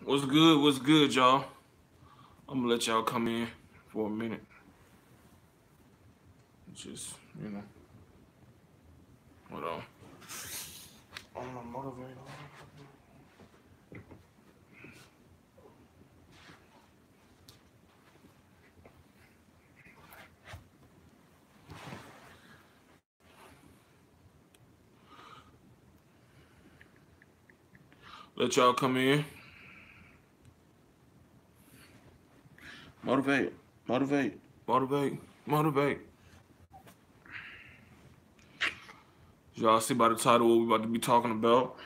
What's good? What's good, y'all? I'm gonna let y'all come in for a minute. Just, hold on. I'm gonna motivate. Let y'all come in. Motivate. Motivate. Motivate. Motivate. Y'all see by the title what we about to be talking about.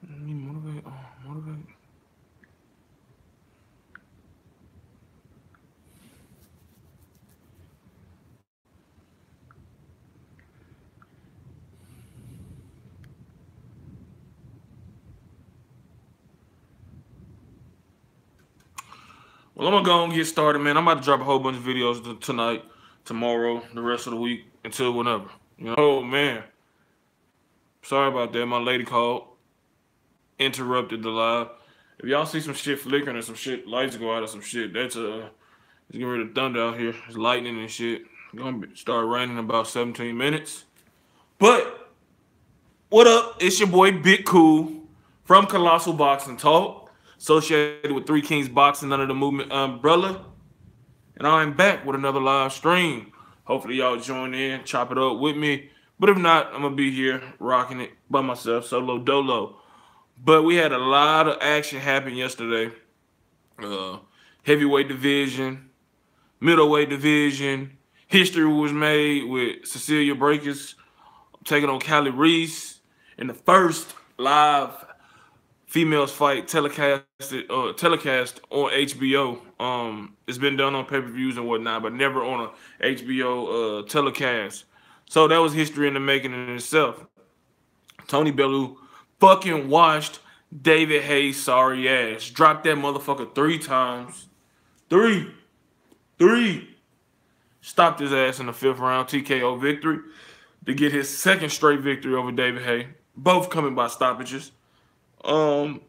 Motivate. Motivate. Well, I'm gonna go and get started, man. I'm about to drop a whole bunch of videos tonight, tomorrow, the rest of the week, until whenever. Oh man, sorry about that. My lady called, interrupted the live. If y'all see some shit flickering and some shit lights go out or some shit, that's it's getting rid of thunder out here. It's lightning and shit. It's gonna start raining in about 17 minutes. But what up? It's your boy Big Cool from Colossal Boxing Talk, associated with Three Kings Boxing under the movement umbrella. And I'm back with another live stream. Hopefully y'all join in, chop it up with me. But if not, I'm gonna be here rocking it by myself, solo dolo. But we had a lot of action happen yesterday. Heavyweight division, middleweight division. History was made with Cecilia Breakers taking on Callie Reese in the first live females fight telecast on HBO. It's been done on pay-per-views and whatnot, but never on a HBO telecast. So that was history in the making in itself. Tony Bellew fucking washed David Hayes' sorry ass. Dropped that motherfucker 3 times. Three. Stopped his ass in the 5th round TKO victory to get his second straight victory over David Hayes. Both coming by stoppages. It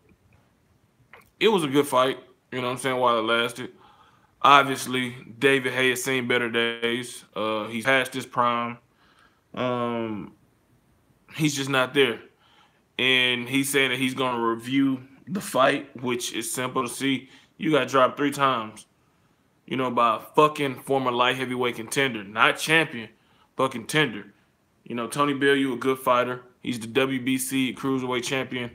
was a good fight, you know what I'm saying, while it lasted. Obviously, David Hayes has seen better days. He's past his prime. He's just not there. And he's saying that he's going to review the fight, which is simple to see. You got dropped 3 times, by a fucking former light heavyweight contender. Not champion, but contender. Tony Bellew, a good fighter. He's the WBC cruiserweight champion.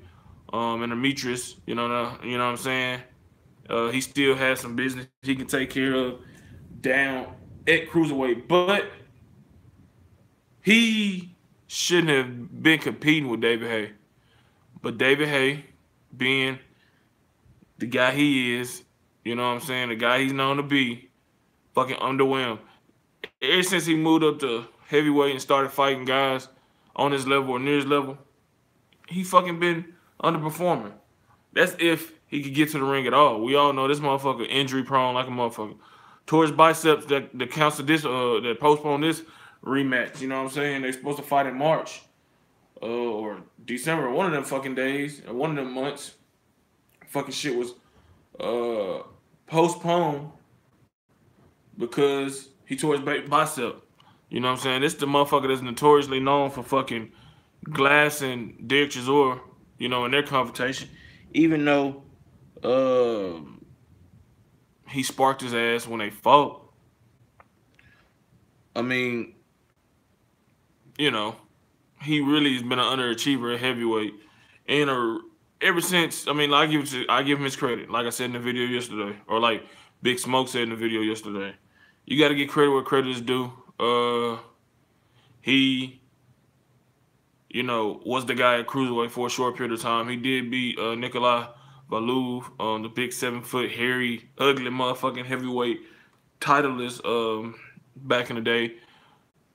And Demetrius, you know what I'm saying? He still has some business he can take care of down at cruiserweight, but he shouldn't have been competing with David Hayes. But David Hayes, being the guy he is, you know what I'm saying, the guy he's known to be, fucking underwhelmed. Ever since he moved up to heavyweight and started fighting guys on his level or near his level, he fucking been underperforming. That's if he could get to the ring at all. We all know this motherfucker injury prone like a motherfucker. Towards biceps that counts this that postponed this rematch. You know what I'm saying? They're supposed to fight in March or December, one of them fucking days, or one of them months. Fucking shit was postponed because he tore his bicep. You know what I'm saying? This the motherfucker that's notoriously known for fucking Glass and Derek Chisora, in their confrontation. Even though he sparked his ass when they fought. I mean, he really has been an underachiever at heavyweight. And ever since, I give him his credit. Like I said in the video yesterday. Or like Big Smoke said in the video yesterday. You got to get credit where credit is due. He was the guy at cruiserweight for a short period of time. He did beat Nikolai Bellew on the big 7-foot, hairy, ugly motherfucking heavyweight titleist back in the day.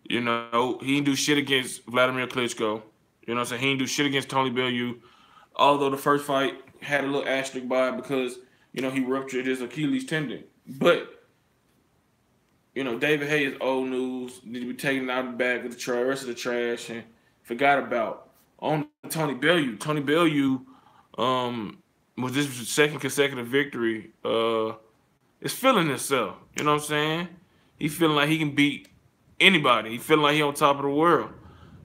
He didn't do shit against Vladimir Klitschko. You know what I'm saying? He didn't do shit against Tony Bellew. Although the first fight had a little asterisk by it because, he ruptured his Achilles tendon. But, David Hayes old news. Need to be taken out of the bag with the rest of the trash and forgot about. On Tony Bellew. Tony Bellew with this second consecutive victory, is feeling himself. You know what I'm saying? He feeling like he can beat anybody. He feeling like he on top of the world.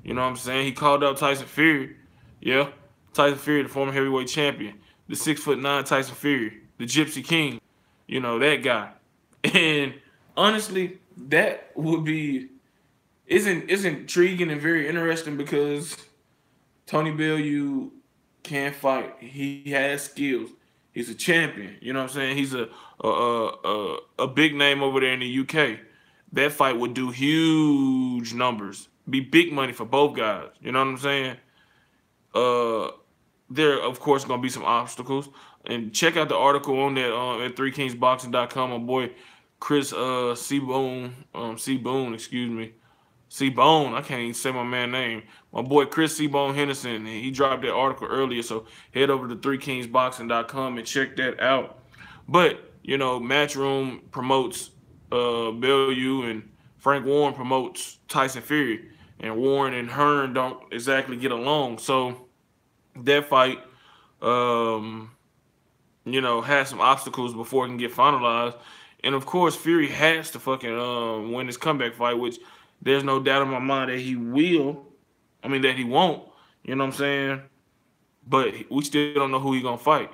You know what I'm saying? He called out Tyson Fury. Yeah. Tyson Fury, the former heavyweight champion. The 6'9" Tyson Fury. The Gypsy King. You know, that guy. And honestly, that would be is intriguing and very interesting because Tony Bellew can fight. He has skills. He's a champion. You know what I'm saying? He's a big name over there in the UK. That fight would do huge numbers. Be big money for both guys. You know what I'm saying? Uh, there of course gonna be some obstacles. And check out the article on that at 3kingsboxing.com. My boy Chris Seaboone, excuse me. Seabone, I can't even say my man's name. My boy Chris Seabone Henderson, he dropped that article earlier, so head over to 3kingsboxing.com and check that out. But, you know, Matchroom promotes Bellew, and Frank Warren promotes Tyson Fury. And Warren and Hearn don't exactly get along. So that fight, you know, has some obstacles before it can get finalized. And of course, Fury has to fucking win this comeback fight, which there's no doubt in my mind that he will. I mean, that he won't. You know what I'm saying? But we still don't know who he's gonna fight.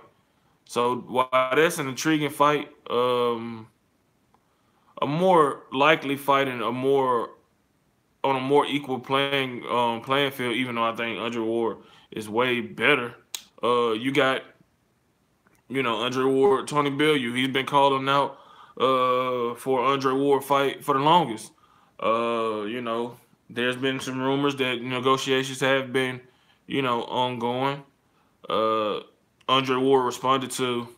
So while that's an intriguing fight, a more likely fight and a more on a more equal playing field, even though I think Andre Ward is way better. You got, you know, Andre Ward, Tony Bellew. He's been calling out for Andre Ward fight for the longest. You know, there's been some rumors that negotiations have been, you know, ongoing. Andre Ward responded to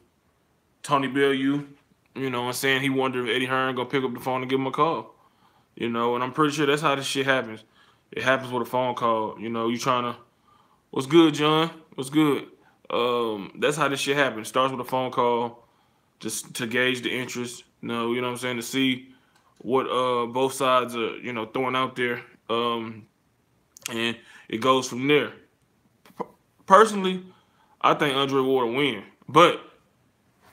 Tony Bellew, you know, and saying he wondered if Eddie Hearn gonna pick up the phone and give him a call. You know, and I'm pretty sure that's how this shit happens. It happens with a phone call. You know, you trying to, what's good, John? What's good? That's how this shit happens. Starts with a phone call, just to gauge the interest. You know what I'm saying, to see what both sides are, you know, throwing out there. And it goes from there. Personally, I think Andre Ward will win, but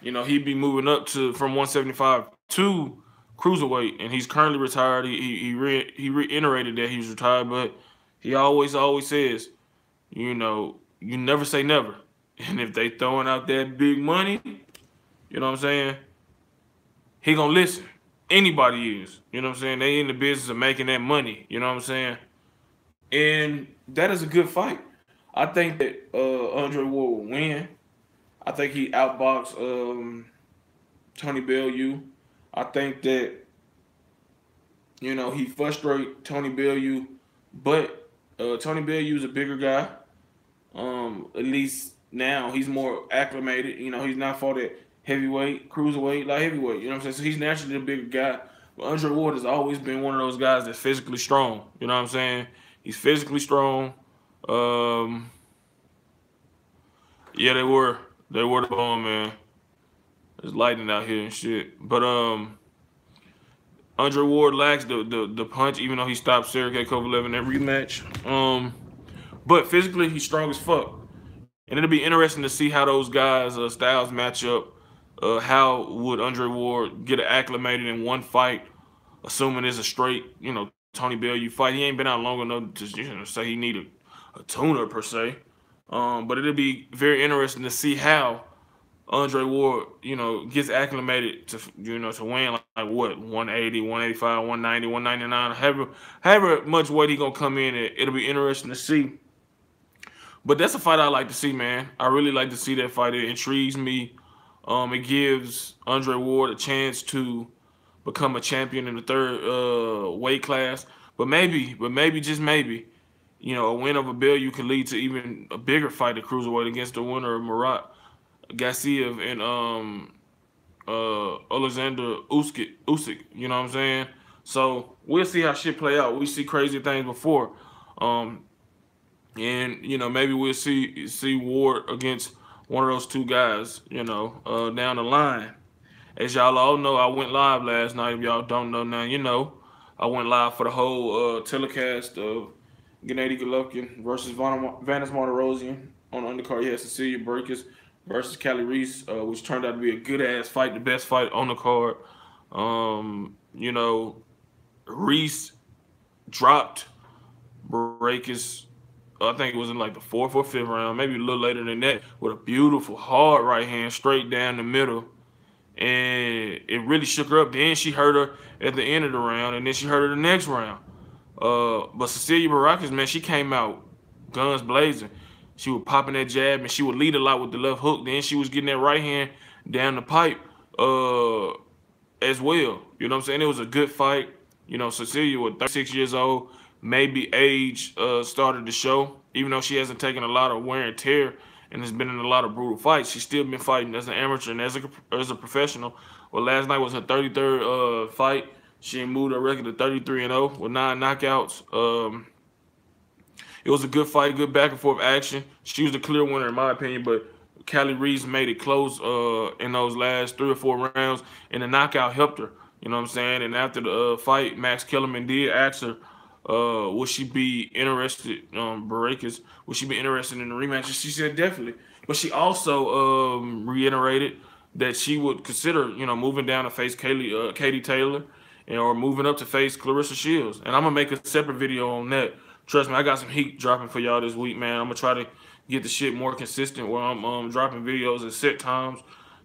you know he'd be moving up to from 175 to cruiserweight, and he's currently retired. He reiterated that he's retired, but he always says, you know, you never say never. And if they throwing out that big money, you know what I'm saying, he gonna listen. Anybody is, you know what I'm saying. They in the business of making that money, you know what I'm saying. And that is a good fight. I think that Andre Ward will win. I think he outboxed Tony Bellew. I think that, you know, he frustrates Tony Bellew, but Tony Bellew is a bigger guy. At least now he's more acclimated. You know, he's not fought at heavyweight, cruiserweight, light heavyweight. You know what I'm saying? So he's naturally a bigger guy. But Andre Ward has always been one of those guys that's physically strong. You know what I'm saying? He's physically strong. Yeah, they were the bomb, man. It's lightning out here and shit. But Andre Ward lacks the punch, even though he stopped Sergey Kovalev in that rematch. But physically, he's strong as fuck. And it'll be interesting to see how those guys' styles match up. How would Andre Ward get acclimated in one fight, assuming it's a straight, you know, Tony Bellew fight? He ain't been out long enough to, you know, say he needed a tuner per se. But it'll be very interesting to see how Andre Ward, you know, gets acclimated to, you know, to win like what, 180, 185, 190, 199, however much weight he gonna come in at. It'll be interesting to see. But that's a fight I like to see, man. I really like to see that fight. It intrigues me. It gives Andre Ward a chance to become a champion in the third weight class. But maybe, just maybe, you know, a win over Bellew could lead to even a bigger fight at cruiserweight against the winner of Murat Gassiev and Alexander Usyk. You know what I'm saying? So we'll see how shit play out. We see crazy things before. And, you know, maybe we'll see Ward against one of those two guys, you know, down the line. As y'all all know, I went live last night. If y'all don't know now, you know. I went live for the whole telecast of Gennady Golovkin versus Vanes Martiroysan. on the undercard, you had Cecilia Burkis versus Callie Reese, which turned out to be a good ass fight, the best fight on the card. You know, Reese dropped Burkis. I think it was in like the fourth or fifth round, maybe a little later than that, with a beautiful hard right hand straight down the middle, and it really shook her up. Then she hurt her at the end of the round, and then she hurt her the next round. But Cecilia Baracus, man, she came out guns blazing. She was popping that jab, and she would lead a lot with the left hook. Then she was getting that right hand down the pipe as well. You know what I'm saying? It was a good fight. You know, Cecilia was 36 years old. Maybe age started to show. Even though she hasn't taken a lot of wear and tear and has been in a lot of brutal fights, she's still been fighting as an amateur and as a professional. Well, last night was her 33rd fight. She moved her record to 33-0 with 9 knockouts. It was a good fight, good back and forth action. She was the clear winner in my opinion, but Callie Reese made it close in those last 3 or 4 rounds, and the knockout helped her. You know what I'm saying? And after the fight, Max Kellerman did ask her, would she be interested, Baracus, would she be interested in the rematch? And she said definitely. But she also reiterated that she would consider, you know, moving down to face Katie Taylor or moving up to face Clarissa Shields. And I'm going to make a separate video on that. Trust me, I got some heat dropping for y'all this week, man. I'm going to try to get the shit more consistent where I'm dropping videos at set times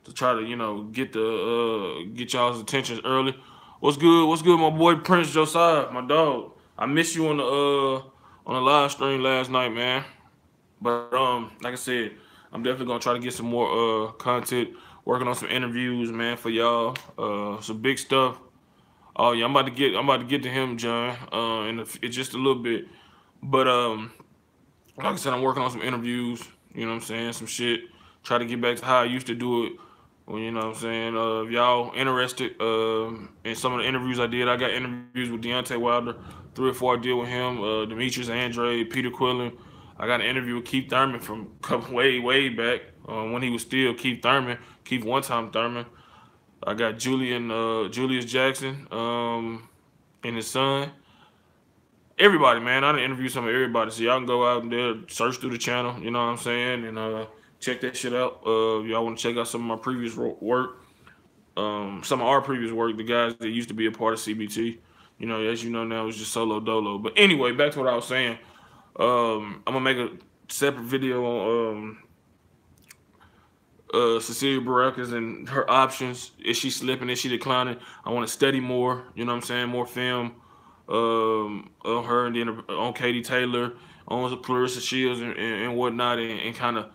to try to, you know, get y'all's attention early. What's good? What's good, my boy Prince Josiah, my dog? I missed you on the live stream last night, man. But like I said, I'm definitely gonna try to get some more content, working on some interviews, man, for y'all. Some big stuff. Oh yeah, I'm about to get to him, John, in just a little bit. But like I said, I'm working on some interviews. You know what I'm saying? Some shit. Try to get back to how I used to do it. Well, you know what I'm saying? If y'all interested in some of the interviews I did, I got interviews with Deontay Wilder, 3 or 4 I did with him, Demetrius Andrade, Peter Quillen. I got an interview with Keith Thurman from way back when he was still Keith Thurman, Keith one-time Thurman. I got Julius Jackson and his son. Everybody, man. I done interviewed some of everybody. So y'all can go out there, search through the channel, you know what I'm saying? And check that shit out. Y'all want to check out some of my previous work. Some of our previous work, the guys that used to be a part of CBT. You know, as you know now, it's just solo dolo. But anyway, back to what I was saying. I'm going to make a separate video on Cecilia Baracus and her options. Is she slipping? Is she declining? I want to study more, you know what I'm saying? More film on her, and then on Katie Taylor, on Clarissa Shields and whatnot, and kind of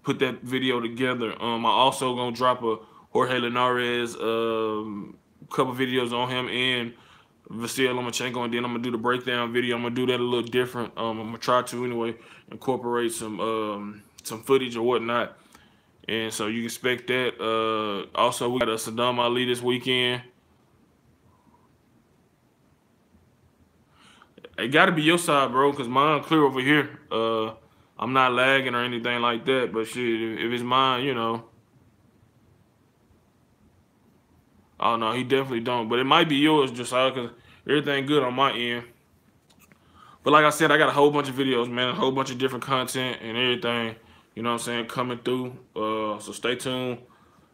put that video together. I also gonna drop a Jorge Linares couple videos on him and Vasyl Lomachenko, and then I'm gonna do the breakdown video. I'm gonna do that a little different. I'm gonna try to anyway incorporate some footage or whatnot, and so you can expect that. Also, we got a Saddam Ali this weekend. It got to be your side, bro, because mine clear over here. I'm not lagging or anything like that, but shit, if it's mine, you know. Oh, no, he definitely don't. But it might be yours, Josiah, because everything good on my end. But like I said, I got a whole bunch of videos, man, a whole bunch of different content and everything, you know what I'm saying, coming through. So stay tuned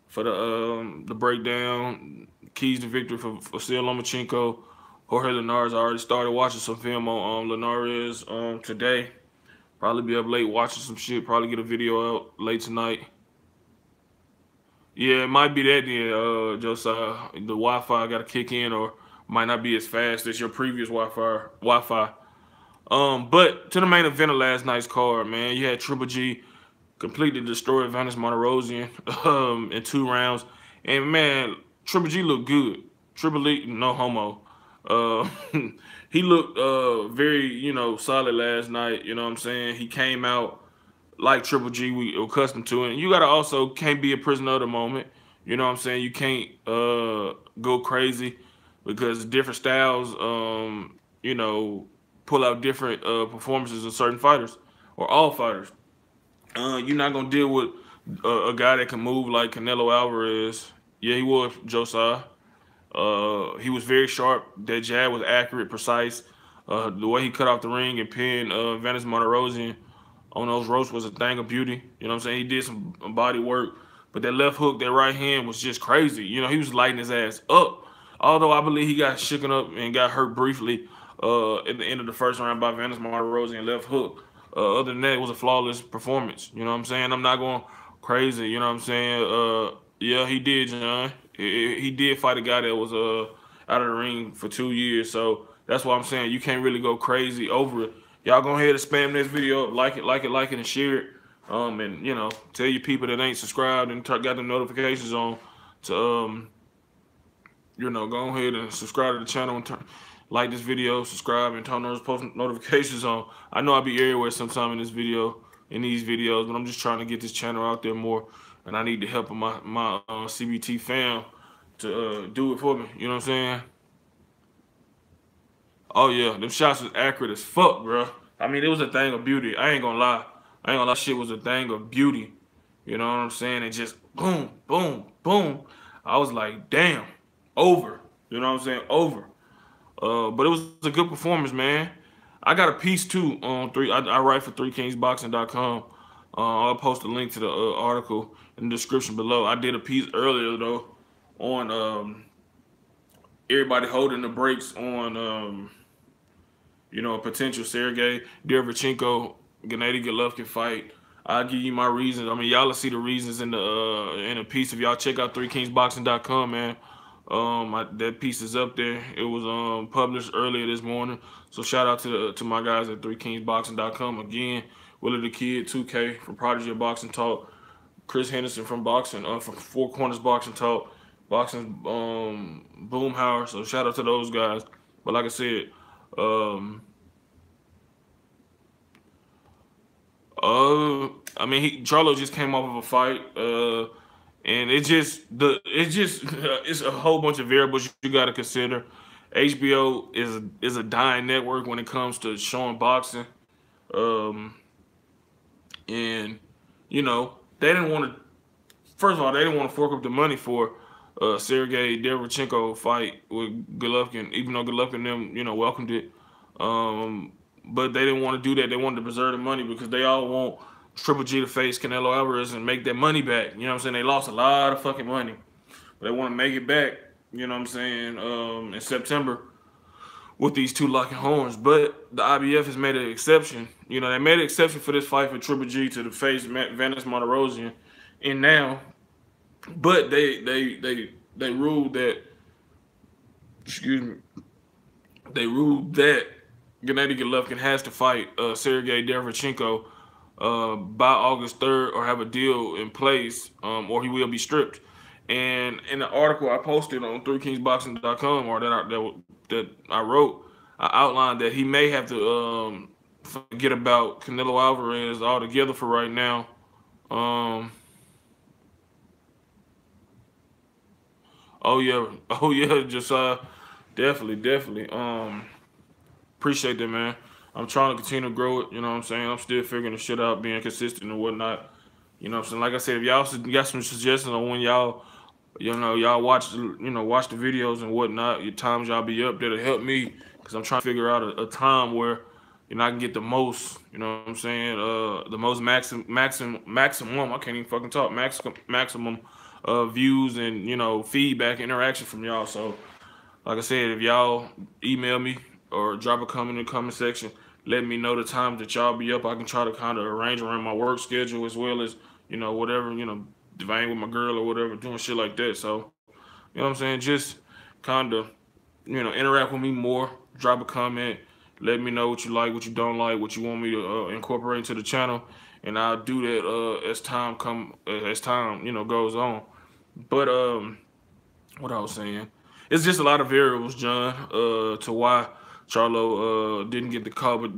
for the breakdown, keys to victory for Vasyl Lomachenko. Jorge Linares, I already started watching some film on Linares today. Probably be up late watching some shit. Probably get a video out late tonight. Yeah, it might be that then, Josiah. The Wi-Fi got to kick in, or might not be as fast as your previous Wi-Fi. But to the main event of last night's card, man, you had Triple G completely destroy Martiroysan in 2 rounds. And, man, Triple G looked good. Triple G, no homo. He looked very, you know, solid last night. You know what I'm saying? He came out like Triple G we accustomed to. And you got to also can't be a prisoner of the moment. You know what I'm saying? You can't go crazy because different styles, you know, pull out different performances of certain fighters or all fighters. You're not going to deal with a guy that can move like Canelo Alvarez. Yeah, he was, Josiah. He was very sharp. That jab was accurate, precise. The way he cut off the ring and pinned Martiroysan on those ropes was a thing of beauty. You know what I'm saying? He did some body work, but that left hook, that right hand was just crazy. You know, he was lighting his ass up. Although I believe he got shooken up and got hurt briefly at the end of the first round by Venus Martiroysan left hook. Other than that, it was a flawless performance. You know what I'm saying? I'm not going crazy. You know what I'm saying? Yeah, he did, John. He did fight a guy that was out of the ring for 2 years. So that's why I'm saying you can't really go crazy over it. Y'all go ahead and spam this video, like it, and share it. And you know, tell your people that ain't subscribed and got the notifications on to you know, go ahead and subscribe to the channel and like this video, subscribe, and turn those post notifications on. I know I'll be everywhere sometime in these videos, but I'm just trying to get this channel out there more, and I need the help of my CBT fam to do it for me. You know what I'm saying? Oh yeah, them shots was accurate as fuck, bro. I mean, it was a thing of beauty. I ain't gonna lie. Shit was a thing of beauty. You know what I'm saying? And just boom, boom, boom. I was like, damn, over. You know what I'm saying? Over. But it was a good performance, man. I got a piece too on I write for 3kingsboxing.com. I'll post a link to the article in the description below. I did a piece earlier though on everybody holding the brakes on you know, a potential Sergey Derevchenko Gennady Golovkin fight. I'll give you my reasons. I mean, y'all will see the reasons in the piece. If y'all check out 3kingsboxing.com, man. That piece is up there. It was published earlier this morning. So shout out to my guys at 3kingsboxing.com again. Willie the Kid, 2K from Prodigy of Boxing Talk, Chris Henderson from from Four Corners Boxing Talk, Boxing Boomhauer. So shout out to those guys. But like I said, I mean, Charlo just came off of a fight, and it's a whole bunch of variables you got to consider. HBO is a dying network when it comes to showing boxing, and you know they didn't want to. First of all, they didn't want to fork up the money for Sergey Derevchenko fight with Golovkin, even though Golovkin them, you know, welcomed it. But they didn't want to do that. They wanted to preserve the money because they all want Triple G to face Canelo Alvarez and make that money back. You know what I'm saying? They lost a lot of fucking money. But they want to make it back, you know what I'm saying, in September with these two locking horns. But the IBF has made an exception. You know, they made an exception for this fight for Triple G to face Venus Martiroysan. And now, but they ruled that, excuse me, they ruled that Gennady Golovkin has to fight Sergey Derevchenko by August 3rd or have a deal in place, or he will be stripped. And in the article I posted on 3kingsboxing.com, or that I wrote, I outlined that he may have to forget about Canelo Alvarez altogether for right now. Oh yeah, Josiah, definitely. Appreciate that, man. I'm trying to continue to grow it. You know what I'm saying? I'm still figuring the shit out, being consistent and whatnot. You know what I'm saying? Like I said, if y'all got some suggestions on when y'all watch the videos and whatnot, your times y'all be up, that'll help me, because I'm trying to figure out a time where, you know, I can get the most, you know what I'm saying, the most maximum, I can't even fucking talk, maximum views and, you know, feedback, interaction from y'all. So, like I said, if y'all email me or drop a comment in the comment section, let me know the times that y'all be up. I can try to kind of arrange around my work schedule, as well as, you know, whatever, you know, if I ain't with my girl or whatever, doing shit like that. So, you know what I'm saying? Just kind of, you know, interact with me more. Drop a comment. Let me know what you like, what you don't like, what you want me to incorporate into the channel, and I'll do that as time you know, goes on. But what I was saying, it's just a lot of variables, John, to why Charlo didn't get the call. But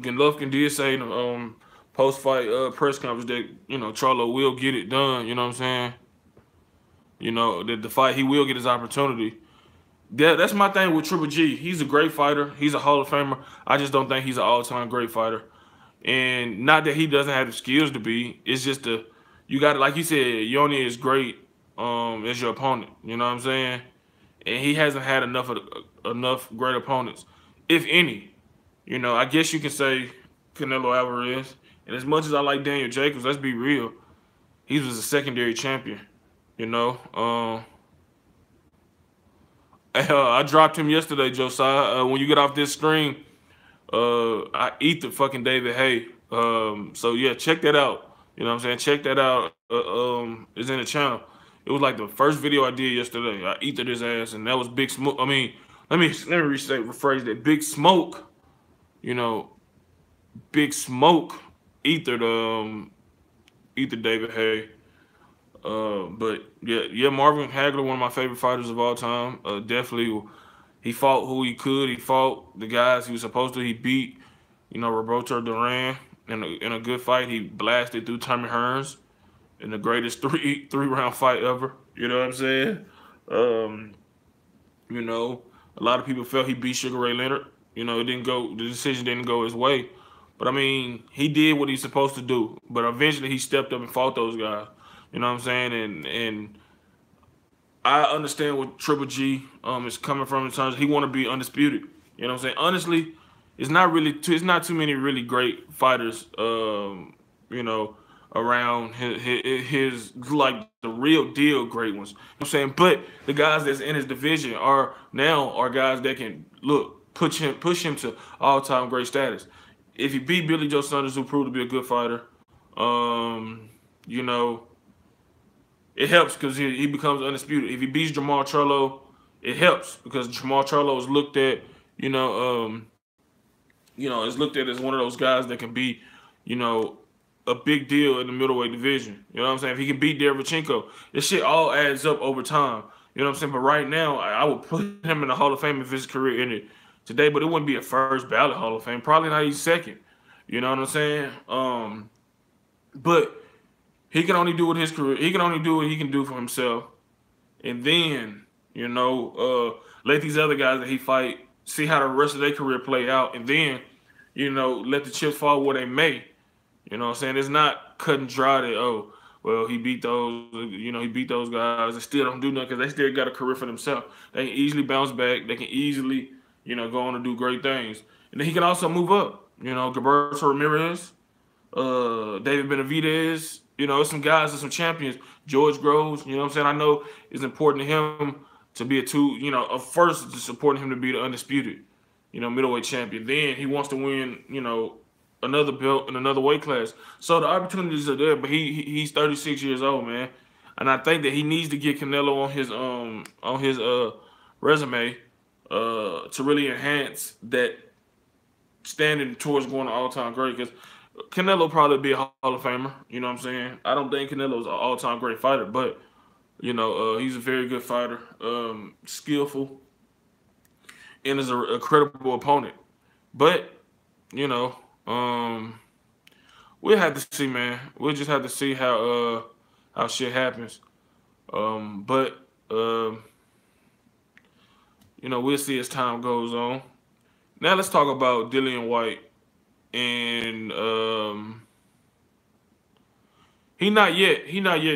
Golovkin did say in the post-fight press conference that, you know, Charlo will get it done. You know what I'm saying? You know, that the fight, he will get his opportunity. That's my thing with Triple G. He's a great fighter. He's a Hall of Famer. I just don't think he's an all-time great fighter. And not that he doesn't have the skills to be. It's just you got to, like you said, you only as great as your opponent. You know what I'm saying? And he hasn't had enough great opponents, if any. You know, I guess you can say Canelo Alvarez, And as much as I like Daniel Jacobs, let's be real, he was a secondary champion. You know, I dropped him yesterday, Josiah. When you get off this stream, I eat the fucking David Hay. So yeah, check that out. You know what I'm saying? Check that out. It's in the channel. It was like the first video I did yesterday. I eat his ass, and that was Big Smoke. I mean, rephrase that. Big Smoke. You know, Big Smoke ethered David Hay. But yeah, Marvin Hagler, one of my favorite fighters of all time. Definitely, he fought who he could. He fought the guys he was supposed to. He beat, Roberto Duran in a good fight. He blasted through Tommy Hearns in the greatest three-round fight ever. You know what I'm saying? A lot of people felt he beat Sugar Ray Leonard. The decision didn't go his way. But I mean, he did what he's supposed to do. But eventually he stepped up and fought those guys. You know what I'm saying? And I understand what Triple G is coming from in terms of he want to be undisputed. You know what I'm saying? Honestly, it's not too many really great fighters around his like the real deal great ones. You know what I'm saying? But the guys that's in his division are guys that can push him to all-time great status. If he beat Billy Joe Saunders, who proved to be a good fighter, it helps because he becomes undisputed. If he beats Jamal Charlo, it helps because Jamal Charlo is looked at, is looked at as one of those guys that can be, a big deal in the middleweight division. You know what I'm saying? If he can beat Derevchenko, this shit all adds up over time. You know what I'm saying? But right now, I would put him in the Hall of Fame if his career ended today, but it wouldn't be a first ballot Hall of Fame. Probably not even second. You know what I'm saying? But he can only do what his career. He can only do what he can do for himself, and then let these other guys that he fight see how the rest of their career play out, and then let the chips fall where they may. You know what I'm saying? It's not cut and dry that he beat those guys and still don't do nothing because they still got a career for themselves. They can easily bounce back. They can easily go on to do great things, and then he can also move up. Gilberto Ramirez, David Benavidez. Some guys and some champions. George Groves, you know what I'm saying? I know it's important to him to be first it's important him to be the undisputed, middleweight champion. Then he wants to win, another belt in another weight class. So the opportunities are there, but he's 36 years old, man. And I think that he needs to get Canelo on his resume to really enhance that standing towards going to all-time great, because Canelo probably be a Hall of Famer. You know what I'm saying? I don't think Canelo's an all-time great fighter, but he's a very good fighter, skillful, and is a credible opponent. But we'll have to see, man. We'll just have to see how shit happens. But we'll see as time goes on. Now let's talk about Dillian Whyte. And he not yet,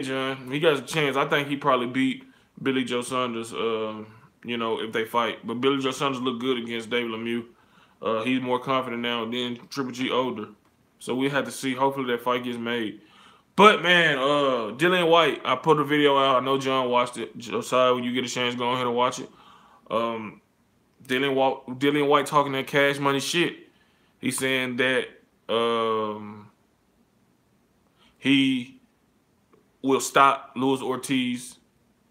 John. He got a chance. I think he probably beat Billy Joe Saunders, if they fight. But Billy Joe Saunders looked good against David Lemieux. He's more confident now than Triple G older. So we have to see. Hopefully that fight gets made. But man, Dillian Whyte, I put a video out. I know John watched it. Josiah, when you get a chance, go ahead and watch it. Dillian Whyte talking that cash money shit. He's saying that he will stop Luis Ortiz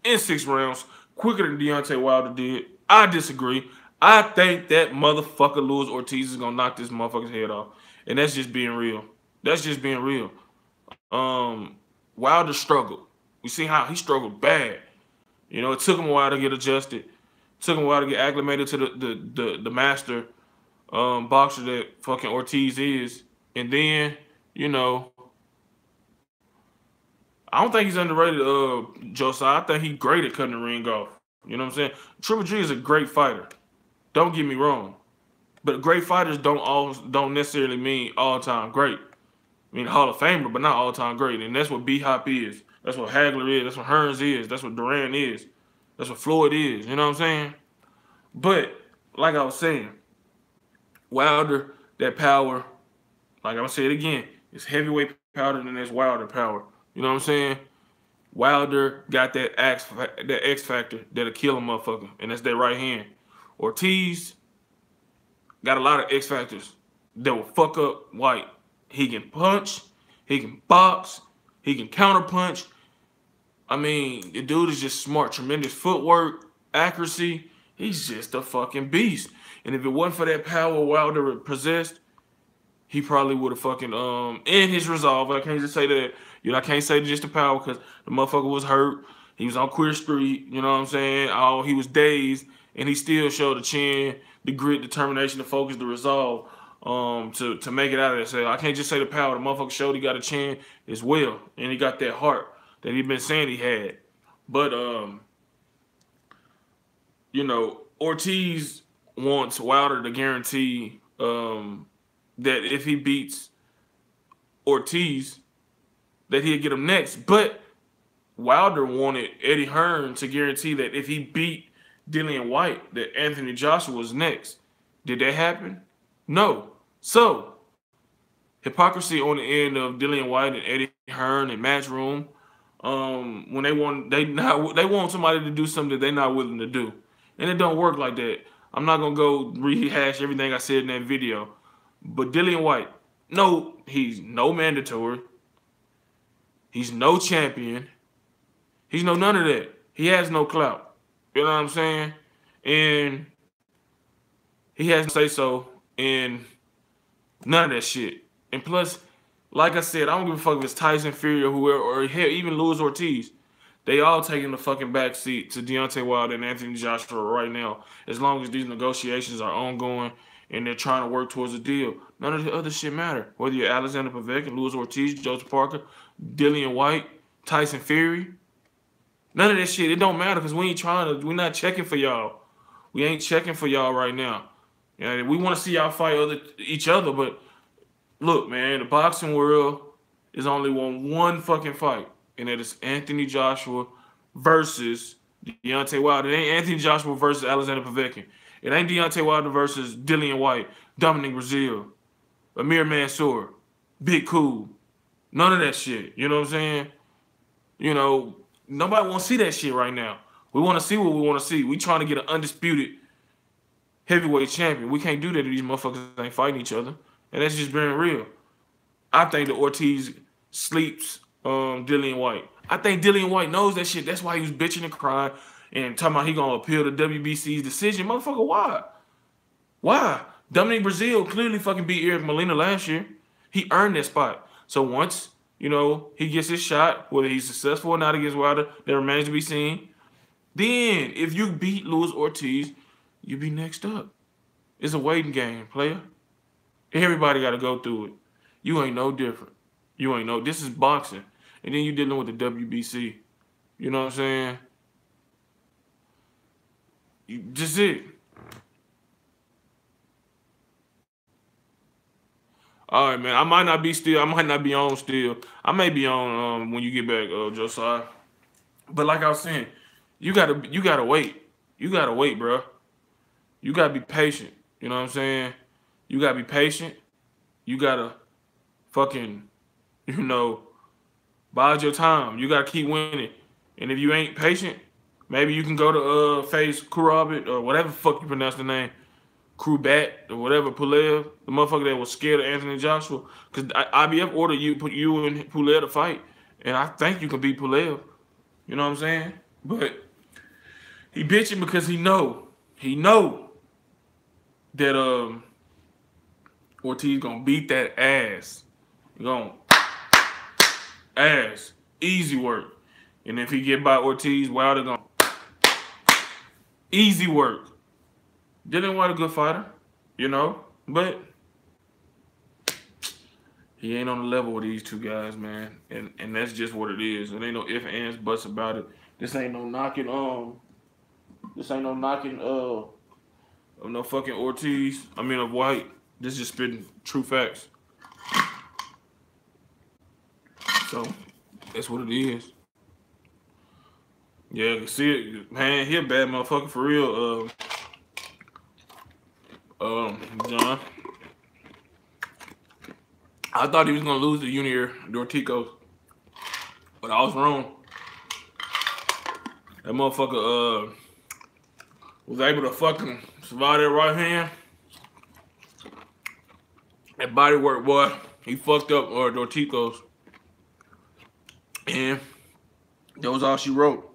in 6 rounds quicker than Deontay Wilder did. I disagree. I think that motherfucker Luis Ortiz is gonna knock this motherfucker's head off, and that's just being real. Wilder struggled. We see how he struggled bad. It took him a while to get adjusted. It took him a while to get acclimated to the master boxer that fucking Ortiz is. And then, I don't think he's underrated, Josiah. I think he's great at cutting the ring off. You know what I'm saying? Triple G is a great fighter. Don't get me wrong. But great fighters don't necessarily mean all-time great. I mean, Hall of Famer, but not all-time great. And that's what B-Hop is. That's what Hagler is. That's what Hearns is. That's what Duran is. That's what Floyd is. You know what I'm saying? But, like I was saying, Wilder, that power, like I'm going to say it again, It's heavyweight power and it's Wilder power. You know what I'm saying? Wilder got that X factor that'll kill a motherfucker, and that's their right hand. Ortiz got a lot of X factors that will fuck up Whyte. He can punch, he can box, he can counter punch. I mean, the dude is just smart, tremendous footwork, accuracy. He's just a fucking beast. And if it wasn't for that power Wilder possessed, he probably would have fucking in his resolve. I can't just say that. I can't say just the power because the motherfucker was hurt. He was on Queer Street. You know what I'm saying? Oh, he was dazed, and he still showed the chin, the grit, determination, the focus, the resolve to make it out of that. So I can't just say the power. The motherfucker showed he got a chin as well, and he got that heart that he'd been saying he had. But Ortiz wants Wilder to guarantee that if he beats Ortiz, that he'll get him next. But Wilder wanted Eddie Hearn to guarantee that if he beat Dillian Whyte, that Anthony Joshua was next. Did that happen? No. So, hypocrisy on the end of Dillian Whyte and Eddie Hearn and Matchroom. When they want somebody to do something that they're not willing to do. And it don't work like that. I'm not gonna go rehash everything I said in that video. But Dillian Whyte, no, he's no mandatory. He's no champion. He's no none of that. He has no clout. You know what I'm saying? And he has no say so in none of that shit. And plus, like I said, I don't give a fuck if it's Tyson, Fury, or whoever, or hell, even Luis Ortiz. They all taking the fucking backseat to Deontay Wilder and Anthony Joshua right now, as long as these negotiations are ongoing and they're trying to work towards a deal. None of the other shit matter. Whether you're Alexander Povetkin, Luis Ortiz, Joseph Parker, Dillian Whyte, Tyson Fury, none of that shit. It don't matter because we're not checking for y'all. We ain't checking for y'all right now. We want to see y'all fight each other, but look, man, the boxing world is only one fucking fight, and that is Anthony Joshua versus Deontay Wilder. It ain't Anthony Joshua versus Alexander Povetkin. It ain't Deontay Wilder versus Dillian Whyte, Dominic Brazil, Amir Mansour, Big Cool. None of that shit. You know what I'm saying? Nobody want to see that shit right now. We want to see what we want to see. We trying to get an undisputed heavyweight champion. We can't do that if these motherfuckers ain't fighting each other. And that's just being real. I think that Ortiz sleeps Dillian Whyte. I think Dillian Whyte knows that shit. That's why he was bitching and crying and talking about he gonna appeal the WBC's decision. Motherfucker, why? Why? Dominic Brazil clearly fucking beat Eric Molina last year. He earned that spot. So once, he gets his shot, whether he's successful or not against Wilder, that remains to be seen. Then, if you beat Luis Ortiz, you be next up. It's a waiting game, player. Everybody got to go through it. You ain't no different. This is boxing. And then you dealing with the WBC. You know what I'm saying? Just it. All right, man. I might not be on still. I may be on when you get back, Josiah. But like I was saying, you gotta wait. You gotta wait, bro. You gotta be patient. You know what I'm saying? You gotta be patient. You gotta fucking, bide your time. You gotta keep winning. And if you ain't patient, maybe you can go to face Kurabit or whatever the fuck you pronounce the name. Krubat or whatever, Pulev, the motherfucker that was scared of Anthony Joshua. Because IBF ordered you and Pulev to fight. And I think you can beat Pulev. You know what I'm saying? But he bitching because he know that Ortiz gonna beat that ass. He gonna ass. Easy work. And if he get by Ortiz, Wilder gonna easy work. Dillian Whyte a good fighter, but he ain't on the level with these two guys, man. And that's just what it is. It ain't no ifs, ands, buts about it. This ain't no knocking of no fucking Ortiz. Of Whyte. This is just spitting true facts. So that's what it is. Yeah, see it, man. He a bad motherfucker for real. John. I thought he was gonna lose the Junior Dorticos, but I was wrong. That motherfucker was able to fucking survive that right hand. That body work, boy. He fucked up Dorticos. And that was all she wrote.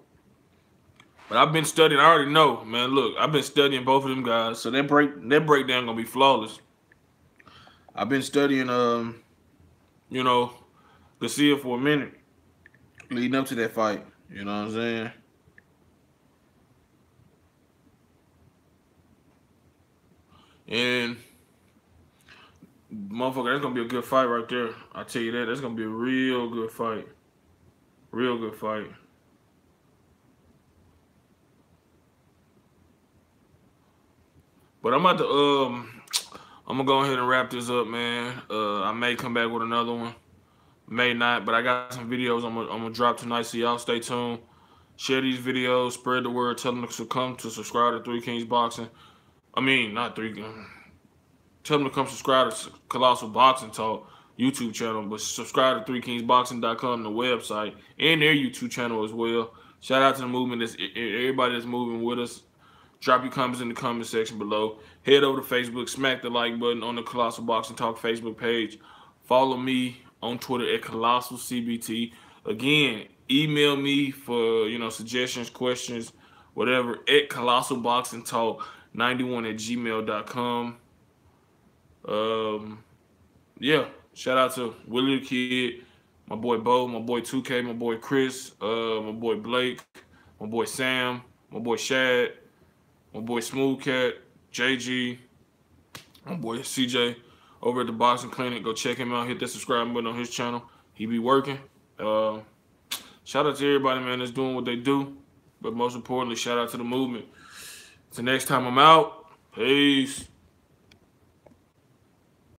But I've been studying. I already know, man. Look, I've been studying both of them guys, so that breakdown gonna be flawless. I've been studying, you know, Garcia for a minute, leading up to that fight. You know what I'm saying? And motherfucker, that's gonna be a good fight right there. I tell you that. That's gonna be a real good fight. Real good fight. But I'm about to I'm gonna go ahead and wrap this up, man. I may come back with another one, may not, but I got some videos I'm gonna drop tonight, so y'all stay tuned. Share these videos, spread the word, tell them to come to subscribe to Three Kings Boxing. I mean, not Three. Tell them to come subscribe to Colossal Boxing Talk YouTube channel, but subscribe to 3kingsboxing.com, the website, and their YouTube channel as well. Shout out to the movement, everybody that's moving with us. Drop your comments in the comment section below. Head over to Facebook, smack the like button on the Colossal Boxing Talk Facebook page. Follow me on Twitter at ColossalCBT. Again, email me for suggestions, questions, whatever at ColossalBoxingTalk91@gmail.com. Yeah, shout out to Willie the Kid, my boy Bo, my boy 2K, my boy Chris, my boy Blake, my boy Sam, my boy Shad, my boy Smooth Cat, JG, my boy CJ over at the Boxing Clinic. Go check him out. Hit that subscribe button on his channel. He be working. Shout out to everybody, man, that's doing what they do. But most importantly, shout out to the movement. Till next time I'm out. Peace.